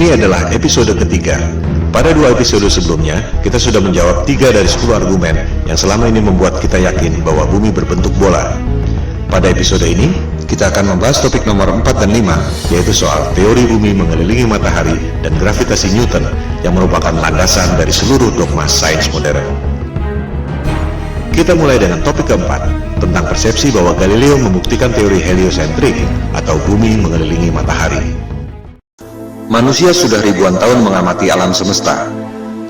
Ini adalah episode ketiga. Pada 2 episode sebelumnya, kita sudah menjawab 3 dari 10 argumen yang selama ini membuat kita yakin bahwa bumi berbentuk bola. Pada episode ini, kita akan membahas topik nomor 4 dan 5, yaitu soal teori bumi mengelilingi matahari dan gravitasi Newton yang merupakan landasan dari seluruh dogma sains modern. Kita mulai dengan topik keempat, tentang persepsi bahwa Galileo membuktikan teori heliosentrik atau bumi mengelilingi matahari. Manusia sudah ribuan tahun mengamati alam semesta.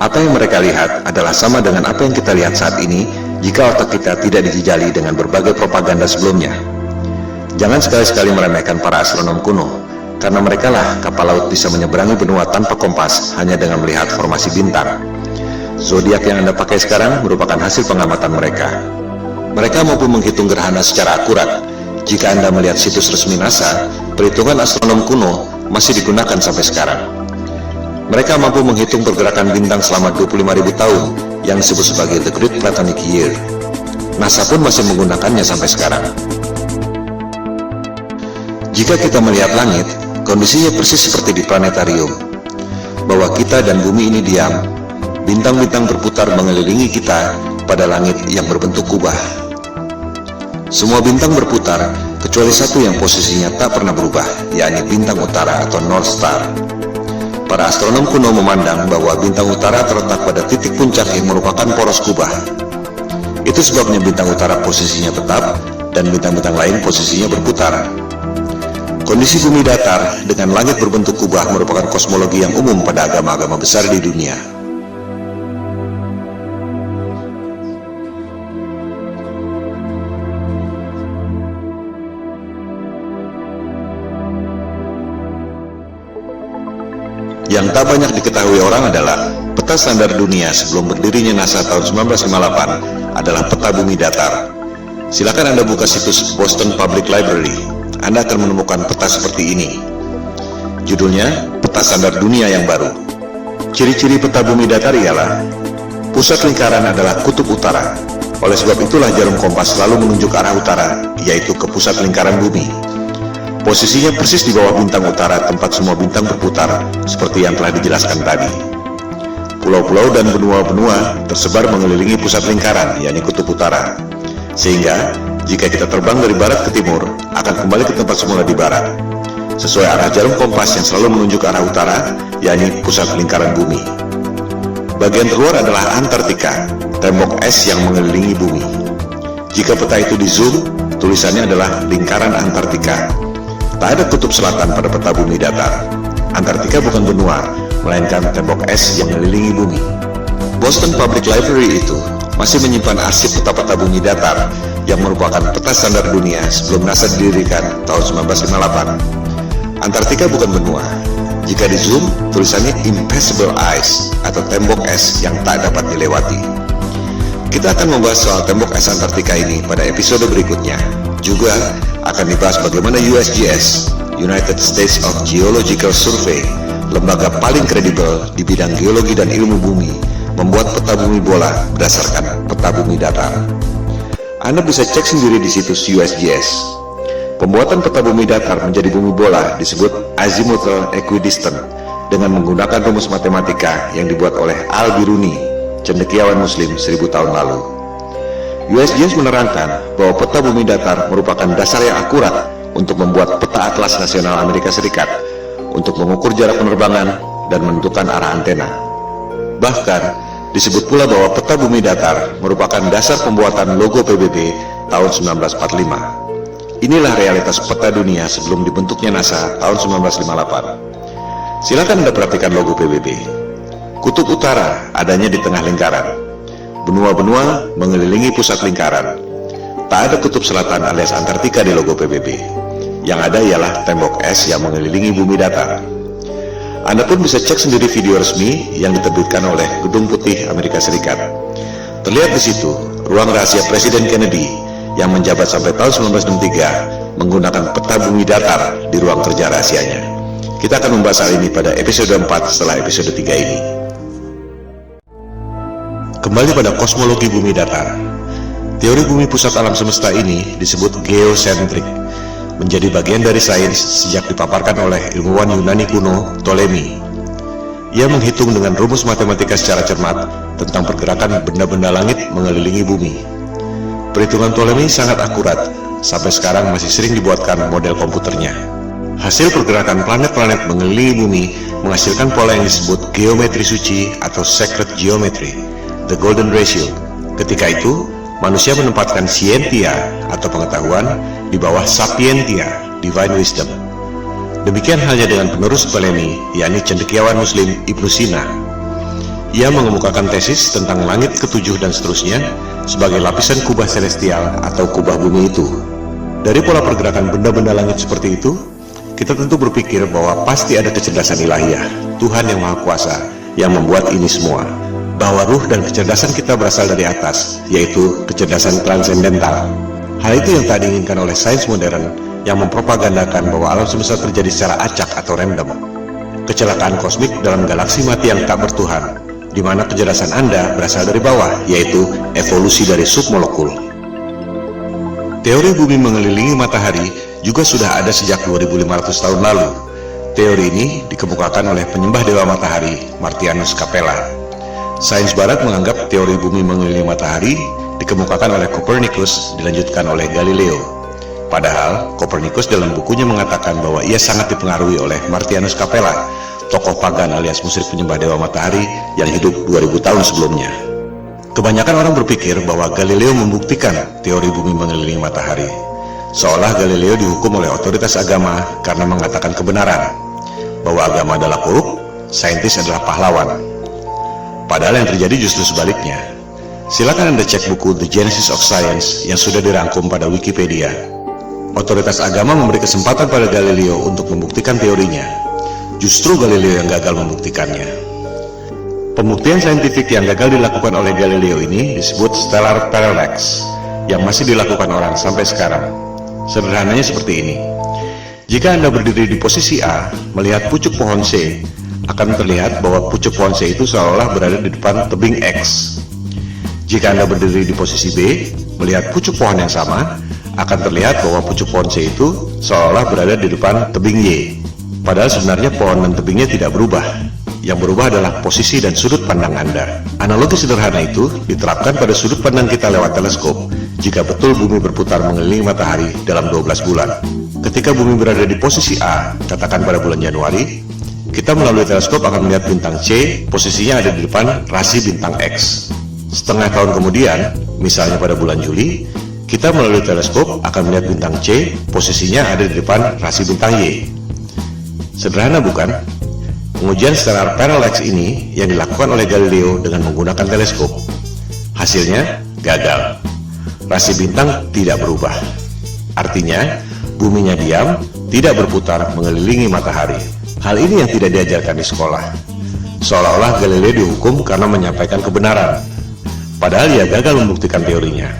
Apa yang mereka lihat adalah sama dengan apa yang kita lihat saat ini jika otak kita tidak dijejali dengan berbagai propaganda sebelumnya. Jangan sekali-sekali meremehkan para astronom kuno, karena merekalah kapal laut bisa menyeberangi benua tanpa kompas hanya dengan melihat formasi bintang. Zodiak yang Anda pakai sekarang merupakan hasil pengamatan mereka. Mereka mampu menghitung gerhana secara akurat. Jika Anda melihat situs resmi NASA, perhitungan astronom kuno masih digunakan sampai sekarang. Mereka mampu menghitung pergerakan bintang selama 25.000 tahun yang disebut sebagai The Great Platonic Year. NASA pun masih menggunakannya sampai sekarang. Jika kita melihat langit, kondisinya persis seperti di planetarium, bahwa kita dan bumi ini diam. Bintang-bintang berputar mengelilingi kita pada langit yang berbentuk kubah. Semua bintang berputar kecuali satu yang posisinya tak pernah berubah, yakni bintang utara atau North Star. Para astronom kuno memandang bahwa bintang utara terletak pada titik puncak yang merupakan poros kubah. Itu sebabnya bintang utara posisinya tetap dan bintang-bintang lain posisinya berputar. Kondisi bumi datar dengan langit berbentuk kubah merupakan kosmologi yang umum pada agama-agama besar di dunia. Yang tak banyak diketahui orang adalah peta standar dunia sebelum berdirinya NASA tahun 1958 adalah peta bumi datar. Silakan Anda buka situs Boston Public Library. Anda akan menemukan peta seperti ini. Judulnya, Peta Standar Dunia yang Baru. Ciri-ciri peta bumi datar ialah pusat lingkaran adalah kutub utara. Oleh sebab itulah jarum kompas selalu menunjuk arah utara, yaitu ke pusat lingkaran bumi. Posisinya persis di bawah bintang utara tempat semua bintang berputar, seperti yang telah dijelaskan tadi. Pulau-pulau dan benua-benua tersebar mengelilingi pusat lingkaran, yakni kutub utara. Sehingga, jika kita terbang dari barat ke timur, akan kembali ke tempat semula di barat, sesuai arah jarum kompas yang selalu menunjuk arah utara, yakni pusat lingkaran bumi. Bagian terluar adalah Antartika, tembok es yang mengelilingi bumi. Jika peta itu di zoom, tulisannya adalah lingkaran Antartika. Tak ada kutub selatan pada peta bumi datar. Antartika bukan benua, melainkan tembok es yang mengelilingi bumi. Boston Public Library itu masih menyimpan arsip peta-peta bumi datar yang merupakan peta standar dunia sebelum NASA didirikan tahun 1958. Antartika bukan benua. Jika di zoom, tulisannya Impassable Ice atau tembok es yang tak dapat dilewati. Kita akan membahas soal tembok es Antartika ini pada episode berikutnya. Juga akan dibahas bagaimana USGS, United States of Geological Survey, lembaga paling kredibel di bidang geologi dan ilmu bumi, membuat peta bumi bola berdasarkan peta bumi datar. Anda bisa cek sendiri di situs USGS. Pembuatan peta bumi datar menjadi bumi bola disebut azimuthal equidistant dengan menggunakan rumus matematika yang dibuat oleh Al-Biruni, cendekiawan Muslim 1000 tahun lalu. USGS menerangkan bahwa peta bumi datar merupakan dasar yang akurat untuk membuat peta atlas nasional Amerika Serikat untuk mengukur jarak penerbangan dan menentukan arah antena. Bahkan, disebut pula bahwa peta bumi datar merupakan dasar pembuatan logo PBB tahun 1945. Inilah realitas peta dunia sebelum dibentuknya NASA tahun 1958. Silakan Anda perhatikan logo PBB. Kutub utara adanya di tengah lingkaran. Benua-benua mengelilingi pusat lingkaran. Tak ada kutub selatan alias Antartika di logo PBB. Yang ada ialah tembok es yang mengelilingi bumi datar. Anda pun bisa cek sendiri video resmi yang diterbitkan oleh Gedung Putih Amerika Serikat. Terlihat di situ ruang rahasia Presiden Kennedy yang menjabat sampai tahun 1963 menggunakan peta bumi datar di ruang kerja rahasianya. Kita akan membahas hal ini pada episode 4 setelah episode 3 ini. Kembali pada kosmologi bumi datar. Teori bumi pusat alam semesta ini disebut geosentrik, menjadi bagian dari sains sejak dipaparkan oleh ilmuwan Yunani kuno Ptolemy Ia menghitung dengan rumus matematika secara cermat tentang pergerakan benda-benda langit mengelilingi bumi. Perhitungan Ptolemei sangat akurat, sampai sekarang masih sering dibuatkan model komputernya. Hasil pergerakan planet-planet mengelilingi bumi menghasilkan pola yang disebut geometri suci atau sacred geometry, the golden ratio. Ketika itu, manusia menempatkan scientia atau pengetahuan di bawah sapientia, divine wisdom. Demikian halnya dengan penerus Ptolemei, yakni cendekiawan Muslim Ibnu Sina. Ia mengemukakan tesis tentang langit ketujuh dan seterusnya sebagai lapisan kubah celestial atau kubah bumi itu. Dari pola pergerakan benda-benda langit seperti itu, kita tentu berpikir bahwa pasti ada kecerdasan ilahiyah, Tuhan yang Maha Kuasa, yang membuat ini semua. Bahwa ruh dan kecerdasan kita berasal dari atas, yaitu kecerdasan transendental. Hal itu yang tak diinginkan oleh sains modern yang mempropagandakan bahwa alam semesta terjadi secara acak atau random. Kecelakaan kosmik dalam galaksi mati yang tak bertuhan, di mana kecerdasan Anda berasal dari bawah, yaitu evolusi dari submolekul. Teori bumi mengelilingi matahari juga sudah ada sejak 2500 tahun lalu. Teori ini dikemukakan oleh penyembah dewa matahari, Martianus Capella. Sains barat menganggap teori bumi mengelilingi matahari dikemukakan oleh Copernicus, dilanjutkan oleh Galileo. Padahal, Copernicus dalam bukunya mengatakan bahwa ia sangat dipengaruhi oleh Martianus Capella, tokoh pagan alias musyrik penyembah dewa matahari yang hidup 2000 tahun sebelumnya. Kebanyakan orang berpikir bahwa Galileo membuktikan teori bumi mengelilingi matahari, seolah Galileo dihukum oleh otoritas agama karena mengatakan kebenaran, bahwa agama adalah korup, saintis adalah pahlawan. Padahal yang terjadi justru sebaliknya. Silakan Anda cek buku The Genesis of Science yang sudah dirangkum pada Wikipedia. Otoritas agama memberi kesempatan pada Galileo untuk membuktikan teorinya. Justru Galileo yang gagal membuktikannya. Pembuktian saintifik yang gagal dilakukan oleh Galileo ini disebut stellar parallax, yang masih dilakukan orang sampai sekarang. Sederhananya seperti ini. Jika Anda berdiri di posisi A, melihat pucuk pohon C, akan terlihat bahwa pucuk pohon C itu seolah berada di depan tebing X. Jika Anda berdiri di posisi B, melihat pucuk pohon yang sama, akan terlihat bahwa pucuk pohon C itu seolah berada di depan tebing Y. Padahal sebenarnya pohon dan tebingnya tidak berubah. Yang berubah adalah posisi dan sudut pandang Anda. Analogi sederhana itu diterapkan pada sudut pandang kita lewat teleskop jika betul bumi berputar mengelilingi matahari dalam 12 bulan. Ketika bumi berada di posisi A, katakan pada bulan Januari, kita melalui teleskop akan melihat bintang C, posisinya ada di depan rasi bintang X. Setengah tahun kemudian, misalnya pada bulan Juli, kita melalui teleskop akan melihat bintang C, posisinya ada di depan rasi bintang Y. Sederhana bukan? Pengujian stellar parallax ini yang dilakukan oleh Galileo dengan menggunakan teleskop. Hasilnya gagal. Rasi bintang tidak berubah. Artinya, buminya diam, tidak berputar mengelilingi matahari. Hal ini yang tidak diajarkan di sekolah. Seolah-olah Galileo dihukum karena menyampaikan kebenaran. Padahal ia gagal membuktikan teorinya.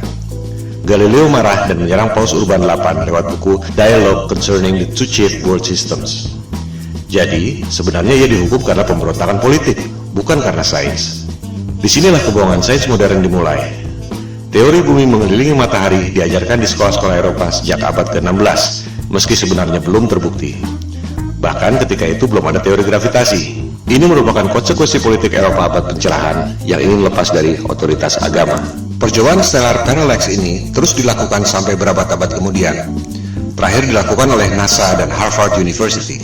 Galileo marah dan menyerang Paus Urban VIII lewat buku Dialogue Concerning the Two Chief World Systems. Jadi, sebenarnya ia dihukum karena pemberontakan politik, bukan karena sains. Disinilah kebohongan sains modern dimulai. Teori bumi mengelilingi matahari diajarkan di sekolah-sekolah Eropa sejak abad ke-16, meski sebenarnya belum terbukti. Bahkan ketika itu belum ada teori gravitasi. Ini merupakan konsekuensi politik Eropa abad pencerahan yang ingin lepas dari otoritas agama. Percobaan stellar parallax ini terus dilakukan sampai berabad-abad kemudian. Terakhir dilakukan oleh NASA dan Harvard University.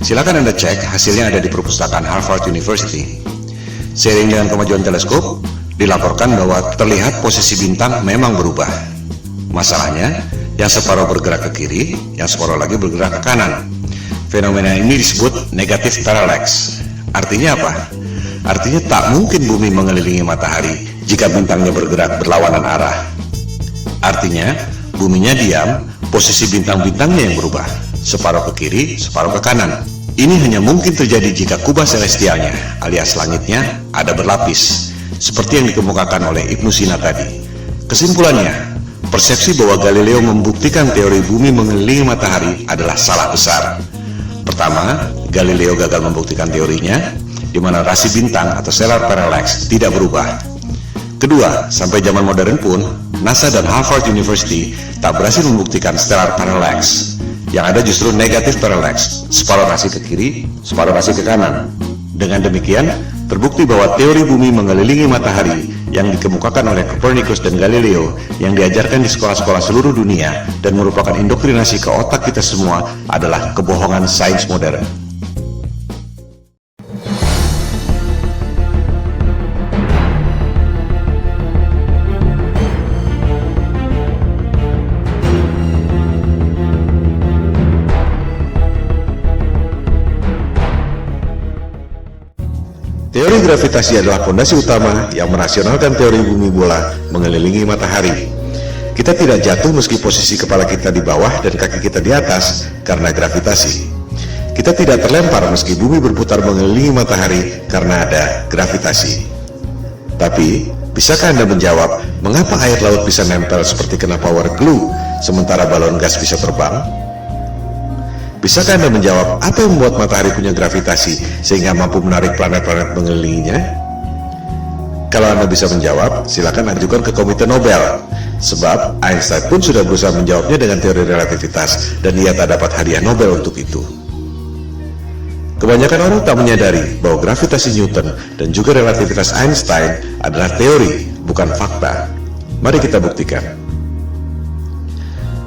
Silakan Anda cek, hasilnya ada di perpustakaan Harvard University. Seiring dengan kemajuan teleskop, dilaporkan bahwa terlihat posisi bintang memang berubah. Masalahnya, yang separuh bergerak ke kiri, yang separuh lagi bergerak ke kanan. Fenomena ini disebut negative parallax. Artinya apa? Artinya tak mungkin bumi mengelilingi matahari jika bintangnya bergerak berlawanan arah. Artinya, buminya diam, posisi bintang-bintangnya yang berubah, separuh ke kiri, separuh ke kanan. Ini hanya mungkin terjadi jika kubah celestialnya, alias langitnya, ada berlapis, seperti yang dikemukakan oleh Ibnu Sina tadi. Kesimpulannya, persepsi bahwa Galileo membuktikan teori bumi mengelilingi matahari adalah salah besar. Pertama, Galileo gagal membuktikan teorinya, di mana rasi bintang atau stellar parallax tidak berubah. Kedua, sampai zaman modern pun, NASA dan Harvard University tak berhasil membuktikan stellar parallax. Yang ada justru negative parallax, separuh rasi ke kiri, separuh rasi ke kanan. Dengan demikian, terbukti bahwa teori bumi mengelilingi matahari yang dikemukakan oleh Copernicus dan Galileo yang diajarkan di sekolah-sekolah seluruh dunia dan merupakan indoktrinasi ke otak kita semua adalah kebohongan sains modern. Teori gravitasi adalah fondasi utama yang merasionalkan teori bumi bola mengelilingi matahari. Kita tidak jatuh meski posisi kepala kita di bawah dan kaki kita di atas karena gravitasi. Kita tidak terlempar meski bumi berputar mengelilingi matahari karena ada gravitasi. Tapi, bisakah Anda menjawab mengapa air laut bisa nempel seperti kena power glue sementara balon gas bisa terbang? Bisakah Anda menjawab apa yang membuat matahari punya gravitasi sehingga mampu menarik planet-planet mengelilinginya? Kalau Anda bisa menjawab, silakan ajukan ke Komite Nobel. Sebab Einstein pun sudah berusaha menjawabnya dengan teori relativitas dan ia tak dapat hadiah Nobel untuk itu. Kebanyakan orang tak menyadari bahwa gravitasi Newton dan juga relativitas Einstein adalah teori, bukan fakta. Mari kita buktikan.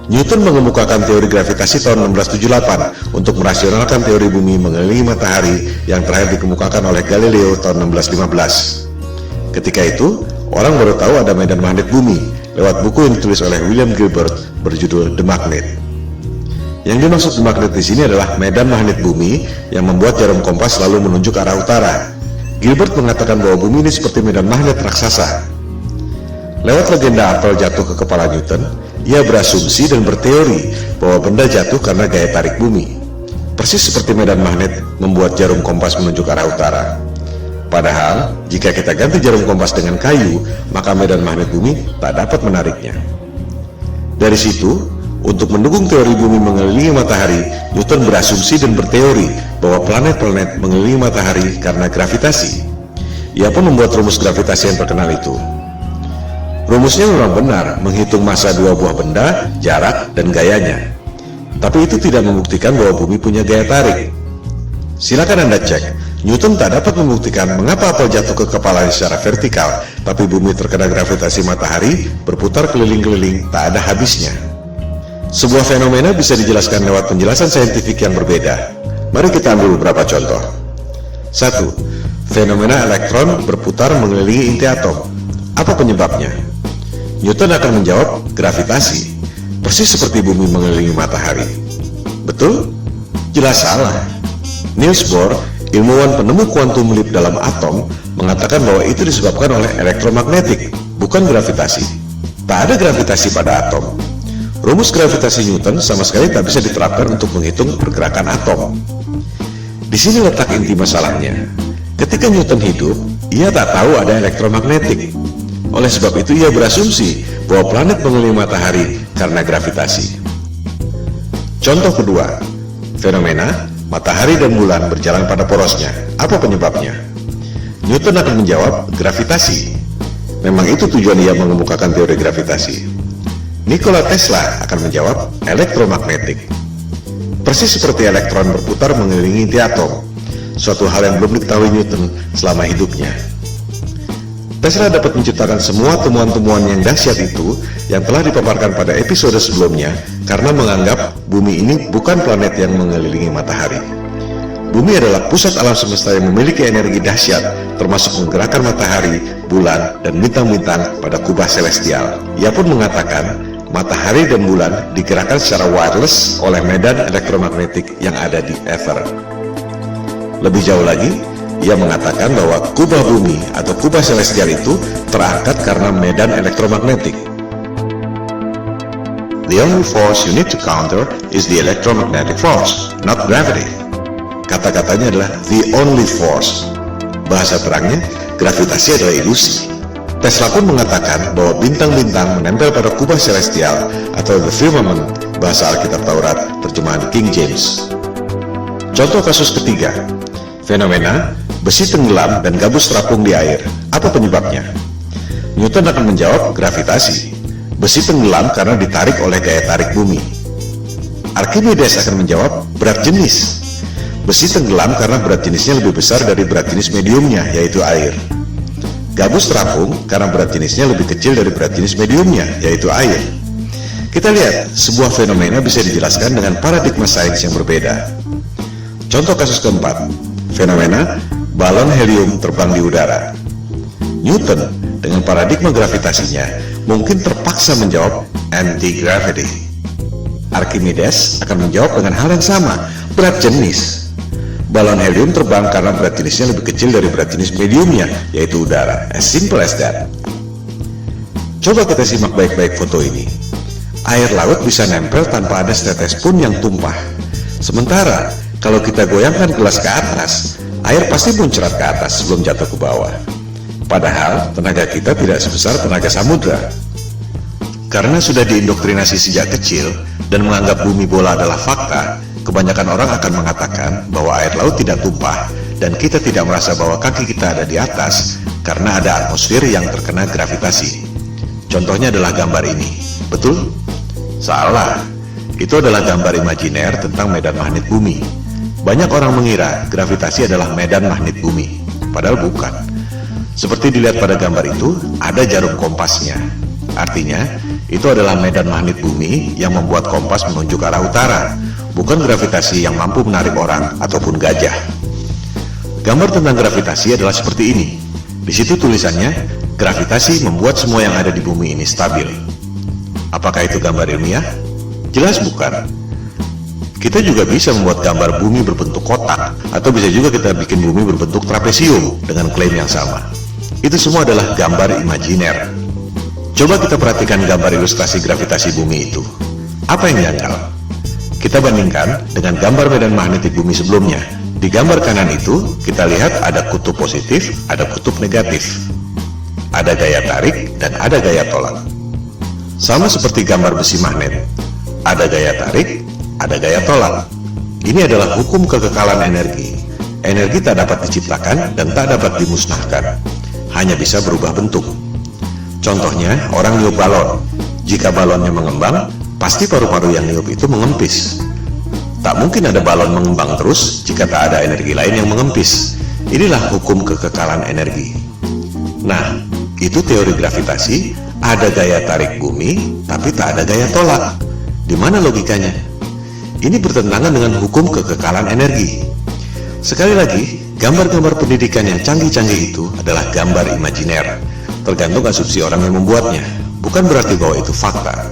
Newton mengemukakan teori gravitasi tahun 1678 untuk merasionalkan teori bumi mengelilingi matahari yang terakhir dikemukakan oleh Galileo tahun 1615. Ketika itu, orang baru tahu ada medan magnet bumi lewat buku yang ditulis oleh William Gilbert berjudul The Magnet. Yang dimaksud The Magnet di sini adalah medan magnet bumi yang membuat jarum kompas selalu menunjuk ke arah utara. Gilbert mengatakan bahwa bumi ini seperti medan magnet raksasa. Lewat legenda apel jatuh ke kepala Newton, ia berasumsi dan berteori bahwa benda jatuh karena gaya tarik bumi. Persis seperti medan magnet membuat jarum kompas menunjuk arah utara. Padahal, jika kita ganti jarum kompas dengan kayu, maka medan magnet bumi tak dapat menariknya. Dari situ, untuk mendukung teori bumi mengelilingi matahari, Newton berasumsi dan berteori bahwa planet-planet mengelilingi matahari karena gravitasi. Ia pun membuat rumus gravitasi yang terkenal itu. Rumusnya memang benar, menghitung massa dua buah benda, jarak, dan gayanya. Tapi itu tidak membuktikan bahwa bumi punya gaya tarik. Silakan Anda cek, Newton tak dapat membuktikan mengapa apel jatuh ke kepalanya secara vertikal, tapi bumi terkena gravitasi matahari, berputar keliling-keliling, tak ada habisnya. Sebuah fenomena bisa dijelaskan lewat penjelasan saintifik yang berbeda. Mari kita ambil beberapa contoh. 1. Fenomena elektron berputar mengelilingi inti atom. Apa penyebabnya? Newton akan menjawab gravitasi, persis seperti bumi mengelilingi matahari. Betul? Jelas salah. Niels Bohr, ilmuwan penemu kuantum leap dalam atom, mengatakan bahwa itu disebabkan oleh elektromagnetik, bukan gravitasi. Tak ada gravitasi pada atom. Rumus gravitasi Newton sama sekali tak bisa diterapkan untuk menghitung pergerakan atom. Di sini letak inti masalahnya. Ketika Newton hidup, ia tak tahu ada elektromagnetik. Oleh sebab itu ia berasumsi bahwa planet mengelilingi matahari karena gravitasi. Contoh kedua, fenomena matahari dan bulan berjalan pada porosnya. Apa penyebabnya? Newton akan menjawab gravitasi. Memang itu tujuan ia mengemukakan teori gravitasi. Nikola Tesla akan menjawab elektromagnetik. Persis seperti elektron berputar mengelilingi inti atom, suatu hal yang belum diketahui Newton selama hidupnya. Tesla dapat menciptakan semua temuan-temuan yang dahsyat itu yang telah dipaparkan pada episode sebelumnya karena menganggap bumi ini bukan planet yang mengelilingi matahari. Bumi adalah pusat alam semesta yang memiliki energi dahsyat, termasuk menggerakkan matahari, bulan, dan bintang-bintang pada kubah celestial. Ia pun mengatakan matahari dan bulan digerakkan secara wireless oleh medan elektromagnetik yang ada di ether. Lebih jauh lagi, ia mengatakan bahwa kubah bumi atau kubah celestial itu terangkat karena medan elektromagnetik. The only force you need to counter is the electromagnetic force, not gravity. Kata-katanya adalah the only force. Bahasa terangnya, gravitasi adalah ilusi. Tesla pun mengatakan bahwa bintang-bintang menempel pada kubah celestial atau the firmament, bahasa Alkitab Taurat, terjemahan King James. Contoh kasus ketiga, fenomena besi tenggelam dan gabus terapung di air. Apa penyebabnya? Newton akan menjawab gravitasi. Besi tenggelam karena ditarik oleh gaya tarik bumi. Archimedes akan menjawab berat jenis. Besi tenggelam karena berat jenisnya lebih besar dari berat jenis mediumnya, yaitu air. Gabus terapung karena berat jenisnya lebih kecil dari berat jenis mediumnya, yaitu air. Kita lihat, sebuah fenomena bisa dijelaskan dengan paradigma sains yang berbeda. Contoh kasus keempat, fenomena balon helium terbang di udara. Newton dengan paradigma gravitasinya mungkin terpaksa menjawab anti-gravity. Archimedes akan menjawab dengan hal yang sama, berat jenis. Balon helium terbang karena berat jenisnya lebih kecil dari berat jenis mediumnya, yaitu udara. As simple as that. Coba kita simak baik-baik foto ini. Air laut bisa nempel tanpa ada setetes pun yang tumpah. Sementara, kalau kita goyangkan gelas ke atas, air pasti muncrat ke atas sebelum jatuh ke bawah. Padahal, tenaga kita tidak sebesar tenaga samudra. Karena sudah diindoktrinasi sejak kecil dan menganggap bumi bola adalah fakta, kebanyakan orang akan mengatakan bahwa air laut tidak tumpah dan kita tidak merasa bahwa kaki kita ada di atas karena ada atmosfer yang terkena gravitasi. Contohnya adalah gambar ini. Betul? Salah. Itu adalah gambar imajiner tentang medan magnet bumi. Banyak orang mengira gravitasi adalah medan magnet bumi, padahal bukan. Seperti dilihat pada gambar itu, ada jarum kompasnya. Artinya, itu adalah medan magnet bumi yang membuat kompas menunjuk arah utara, bukan gravitasi yang mampu menarik orang ataupun gajah. Gambar tentang gravitasi adalah seperti ini. Di situ tulisannya, gravitasi membuat semua yang ada di bumi ini stabil. Apakah itu gambar ilmiah? Jelas bukan. Kita juga bisa membuat gambar bumi berbentuk kotak, atau bisa juga kita bikin bumi berbentuk trapesium dengan klaim yang sama. Itu semua adalah gambar imajiner. Coba kita perhatikan gambar ilustrasi gravitasi bumi itu. Apa yang janggal? Kita bandingkan dengan gambar medan magnetik bumi sebelumnya. Di gambar kanan itu, kita lihat ada kutub positif, ada kutub negatif. Ada gaya tarik, dan ada gaya tolak. Sama seperti gambar besi magnet. Ada gaya tarik, ada gaya tolak. Ini adalah hukum kekekalan energi. Energi tak dapat diciptakan dan tak dapat dimusnahkan. Hanya bisa berubah bentuk. Contohnya, orang niup balon. Jika balonnya mengembang, pasti paru-paru yang niup itu mengempis. Tak mungkin ada balon mengembang terus jika tak ada energi lain yang mengempis. Inilah hukum kekekalan energi. Nah, itu teori gravitasi, ada gaya tarik bumi, tapi tak ada gaya tolak. Di mana logikanya? Ini bertentangan dengan hukum kekekalan energi. Sekali lagi, gambar-gambar pendidikan yang canggih-canggih itu adalah gambar imajiner. Tergantung asumsi orang yang membuatnya, bukan berarti bahwa itu fakta.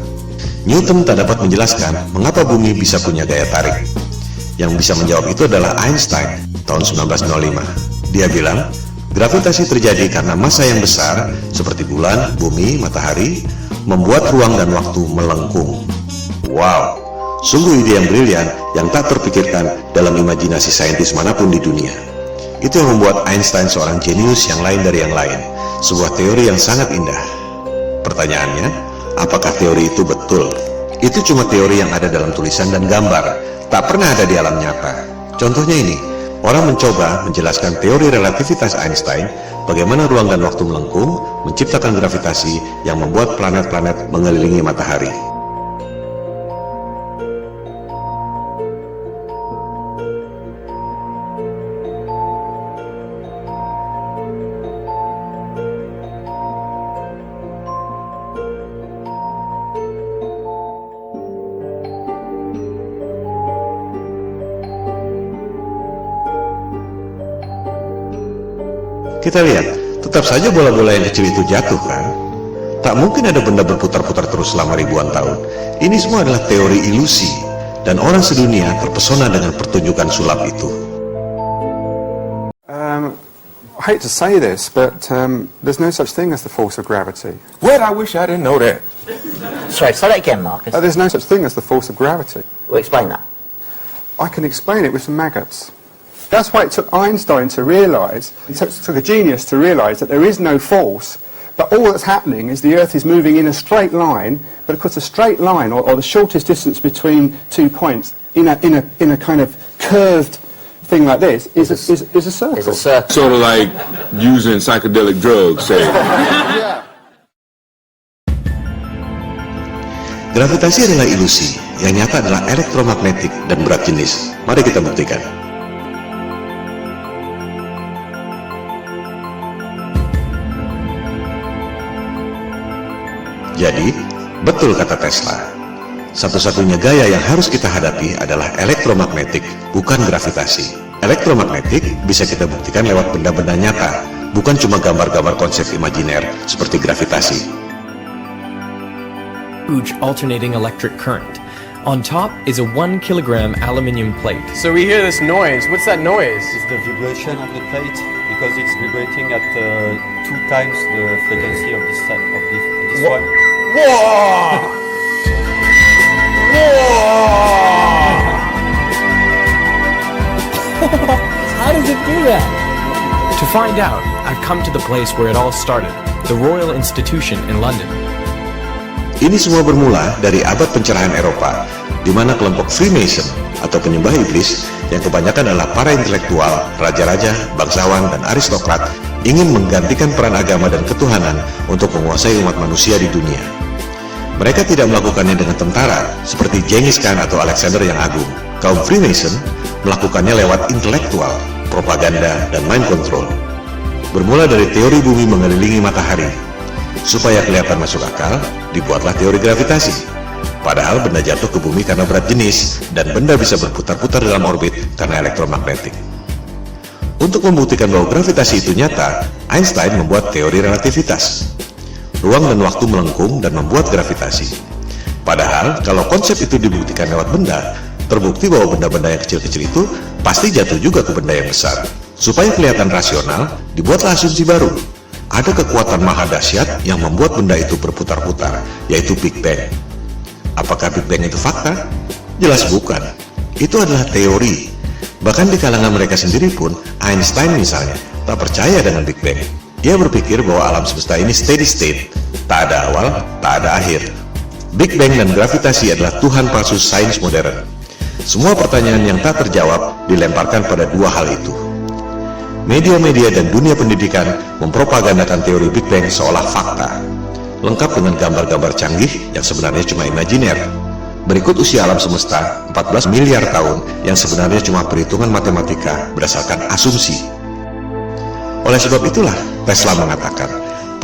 Newton tak dapat menjelaskan mengapa bumi bisa punya gaya tarik. Yang bisa menjawab itu adalah Einstein tahun 1905. Dia bilang, gravitasi terjadi karena massa yang besar seperti bulan, bumi, matahari membuat ruang dan waktu melengkung. Wow, sungguh ide yang brilian yang tak terpikirkan dalam imajinasi saintis manapun di dunia. Itu yang membuat Einstein seorang jenius yang lain dari yang lain. Sebuah teori yang sangat indah. Pertanyaannya, apakah teori itu betul? Itu cuma teori yang ada dalam tulisan dan gambar, tak pernah ada di alam nyata. Contohnya ini, orang mencoba menjelaskan teori relativitas Einstein, bagaimana ruang dan waktu melengkung, menciptakan gravitasi yang membuat planet-planet mengelilingi matahari. Kita lihat, tetap saja bola-bola yang kecil itu jatuh kan? Tak mungkin ada benda berputar-putar terus selama ribuan tahun. Ini semua adalah teori ilusi, dan orang sedunia terpesona dengan pertunjukan sulap itu. I hate to say this, but there's no such thing as the force of gravity. What? I wish I didn't know that. Sorry, say that again, Marcus. There's no such thing as the force of gravity. Well, explain that. I can explain it with some maggots. That's why it took Einstein to realise, it took a genius to realise that there is no force, but all that's happening is the Earth is moving in a straight line, but of course a straight line, or the shortest distance between 2 points, in a kind of curved thing like this, is a circle. It's a circle. Sort of like using psychedelic drugs, say. Gravitasi adalah ilusi, yang nyata adalah elektromagnetik dan berat jenis. Mari kita buktikan. Jadi, betul kata Tesla. Satu-satunya gaya yang harus kita hadapi adalah elektromagnetik, bukan gravitasi. Elektromagnetik bisa kita buktikan lewat benda-benda nyata, bukan cuma gambar-gambar konsep imajiner seperti gravitasi. Huge alternating electric current. On top is a 1 kilogram aluminium plate. So we hear this noise. What's that noise? It's the vibration of the plate because it's vibrating at 2 times the frequency of this one. Whoa! How does it do that? To find out, I've come to the place where it all started, the Royal Institution in London. Ini semua bermula dari abad pencerahan Eropa, di mana kelompok Freemason atau penyembah iblis yang kebanyakan adalah para intelektual, raja-raja, bangsawan, dan aristokrat ingin menggantikan peran agama dan ketuhanan untuk menguasai umat manusia di dunia. Mereka tidak melakukannya dengan tentara seperti Genghis Khan atau Alexander yang Agung. Kaum Freemason melakukannya lewat intelektual, propaganda, dan mind control. Bermula dari teori bumi mengelilingi matahari. Supaya kelihatan masuk akal, dibuatlah teori gravitasi. Padahal benda jatuh ke bumi karena berat jenis, dan benda bisa berputar-putar dalam orbit karena elektromagnetik. Untuk membuktikan bahwa gravitasi itu nyata, Einstein membuat teori relativitas. Ruang dan waktu melengkung dan membuat gravitasi. Padahal, kalau konsep itu dibuktikan lewat benda, terbukti bahwa benda-benda yang kecil-kecil itu pasti jatuh juga ke benda yang besar. Supaya kelihatan rasional, dibuatlah asumsi baru. Ada kekuatan maha dahsyat yang membuat benda itu berputar-putar, yaitu Big Bang. Apakah Big Bang itu fakta? Jelas bukan. Itu adalah teori. Bahkan di kalangan mereka sendiri pun, Einstein misalnya, tak percaya dengan Big Bang. Ia berpikir bahwa alam semesta ini steady state, tak ada awal, tak ada akhir. Big Bang dan gravitasi adalah Tuhan palsu sains modern. Semua pertanyaan yang tak terjawab dilemparkan pada dua hal itu. Media-media dan dunia pendidikan mempropagandakan teori Big Bang seolah fakta, lengkap dengan gambar-gambar canggih yang sebenarnya cuma imajiner. Berikut usia alam semesta 14 miliar tahun yang sebenarnya cuma perhitungan matematika berdasarkan asumsi. Oleh sebab itulah Tesla mengatakan,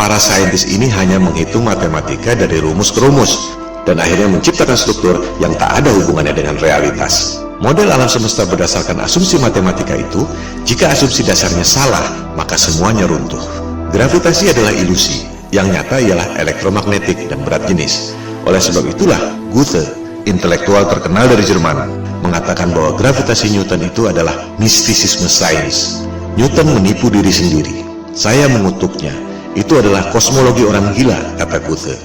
para saintis ini hanya menghitung matematika dari rumus ke rumus, dan akhirnya menciptakan struktur yang tak ada hubungannya dengan realitas. Model alam semesta berdasarkan asumsi matematika itu, jika asumsi dasarnya salah, maka semuanya runtuh. Gravitasi adalah ilusi, yang nyata ialah elektromagnetik dan berat jenis. Oleh sebab itulah, Goethe, intelektual terkenal dari Jerman, mengatakan bahwa gravitasi Newton itu adalah mistisisme sains. Newton menipu diri sendiri. Saya mengutuknya. Itu adalah kosmologi orang gila, kata Goethe.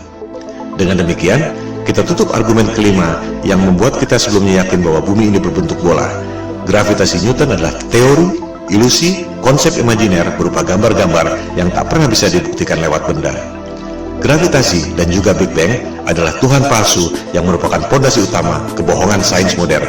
Dengan demikian, kita tutup argumen kelima yang membuat kita sebelumnya yakin bahwa bumi ini berbentuk bola. Gravitasi Newton adalah teori, ilusi, konsep imajiner berupa gambar-gambar yang tak pernah bisa dibuktikan lewat benda. Gravitasi dan juga Big Bang adalah Tuhan palsu yang merupakan pondasi utama kebohongan sains modern.